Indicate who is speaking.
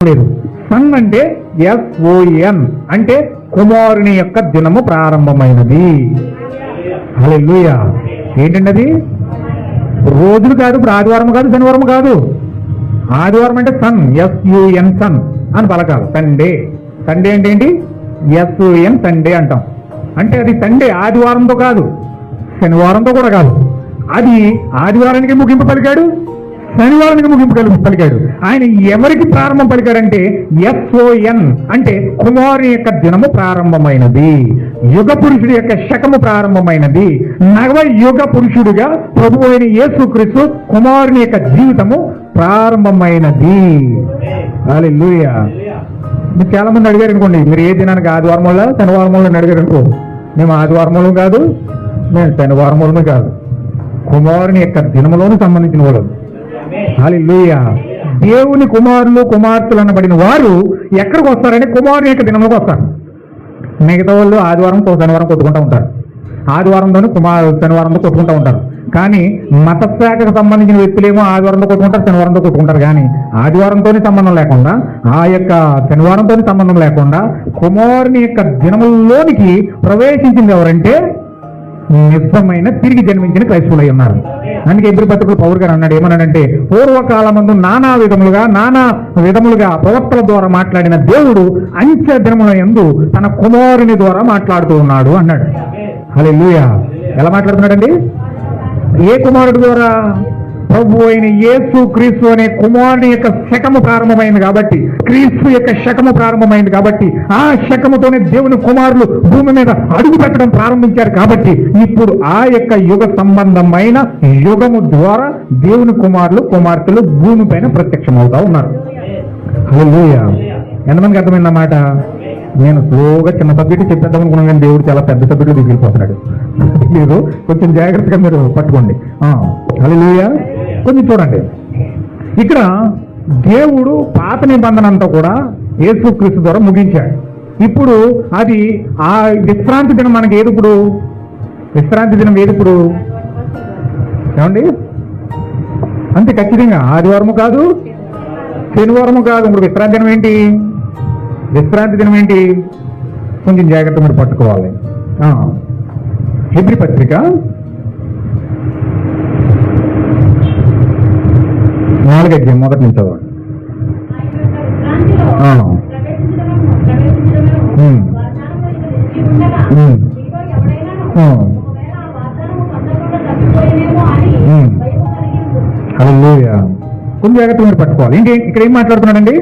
Speaker 1: లేదు. సన్ అంటే SON అంటే కుమారుని యొక్క దినము ప్రారంభమైనది. హల్లెలూయా. ఏంటండి అది? రోజులు కాదు, ఇప్పుడు ఆదివారం కాదు, శనివారం కాదు. ఆదివారం అంటే సన్, SUN సన్ అని పలకాలి. సండే, సండే అంటే ఏంటి? SUN సండే అంటాం. అంటే అది సండే ఆదివారంతో కాదు, శనివారంతో కూడా కాదు. అది ఆదివారానికి ముగింపు పలికాడు, శనివారానికి ముగింపు పలికాడు. ఆయన ఎవరికి ప్రారంభం పలికాడంటే SON అంటే కుమారుని యొక్క దినము ప్రారంభమైనది, యుగ పురుషుడి యొక్క శకము ప్రారంభమైనది. నవ యుగ పురుషుడిగా ప్రభువు అయిన యేసుక్రీస్తు కుమారుని యొక్క జీవితము ప్రారంభమైనది. హల్లెలూయా. మీరు చాలా మంది అడిగారు అనుకోండి, మీరు ఏ దినానికి ఆదివారం వల్ల శనివారం వల్ల అడిగారు అనుకో, మేము ఆదివారం మూలం కాదు, మేము శనివారం మూలమే కాదు, కుమారుని యొక్క దినములోనూ సంబంధించిన వాళ్ళు. హల్లెలూయా. దేవుని కుమారులు కుమార్తెలు అనబడిన వారు ఎక్కడికి వస్తారంటే కుమారుని యొక్క దినంలోకి వస్తారు. మిగతా వాళ్ళు ఆదివారం శనివారం కొట్టుకుంటూ ఉంటారు, ఆదివారంతోనే శనివారంతో కొట్టుకుంటూ ఉంటారు. కానీ మత శాఖకు సంబంధించిన వ్యక్తులేమో ఆదివారంతో కొట్టుకుంటారు, శనివారంతో కొట్టుకుంటారు. కానీ ఆదివారంతోనే సంబంధం లేకుండా, ఆ యొక్క శనివారంతోనే సంబంధం లేకుండా కుమారుని యొక్క దినముల్లోనికి ప్రవేశించింది ఎవరంటే నిజమైన తిరిగి జన్మించిన క్రైస్తవులై ఉన్నారు. అందుకే ఎదురు పత్రికలు పౌరు గారు అన్నాడు, ఏమన్నాడంటే పూర్వకాలమందు నానా విధములుగా ప్రవక్తల ద్వారా మాట్లాడిన దేవుడు అంచె దినముల యందు తన కుమారుని ద్వారా మాట్లాడుతూ ఉన్నాడు అన్నాడు. హల్లెలూయా. ఎలా మాట్లాడుతున్నాడండి? ఏ కుమారుడు ద్వారా? ప్రభు అయిన యేసు క్రీస్తు అనే కుమారుని యొక్క శకము ప్రారంభమైంది కాబట్టి, క్రీస్తు యొక్క శకము ప్రారంభమైంది కాబట్టి, ఆ శకముతోనే దేవుని కుమారులు భూమి మీద అడుగు పెట్టడం ప్రారంభించారు. కాబట్టి ఇప్పుడు ఆ యొక్క యుగ సంబంధమైన యుగము ద్వారా దేవుని కుమారులు కుమార్తెలు భూమి పైన ప్రత్యక్షమవుతా ఉన్నారు. హల్లెలూయా. ఎంతమందికి అర్థమైందన్నమాట? నేను స్లోగా చిన్న సబ్జెక్టు చెప్పేద్దాం అనుకున్నాను, కానీ దేవుడు చాలా పెద్ద సబ్జెక్టు తీసుకెళ్ళిపోతున్నాడు. మీరు కొంచెం జాగ్రత్తగా మీరు పట్టుకోండి. హల్లెలూయా. కొంచెం చూడండి, ఇక్కడ దేవుడు పాత నిబంధన అంతా కూడా యేసుక్రీస్తు ద్వారా ముగించాడు. ఇప్పుడు అది ఆ విశ్రాంతి దినం మనకి ఏది? ఇప్పుడు విశ్రాంతి దినం ఏది? ఇప్పుడు ఏమండి? అంతే ఖచ్చితంగా ఆదివారము కాదు, శనివారము కాదు. ఇప్పుడు విశ్రాంతి దినం ఏంటి? విశ్రాంతి దినం ఏంటి? కొంచెం జాగ్రత్త మీరు పట్టుకోవాలి. హెబ్రీ పత్రిక 4వ అధ్యాయం మొదటి నుంచి చదవండి. హల్లెలూయా. కొంచెం జాగ్రత్త మీరు పట్టుకోవాలి. ఇక్కడ ఏం మాట్లాడుతున్నాడండి?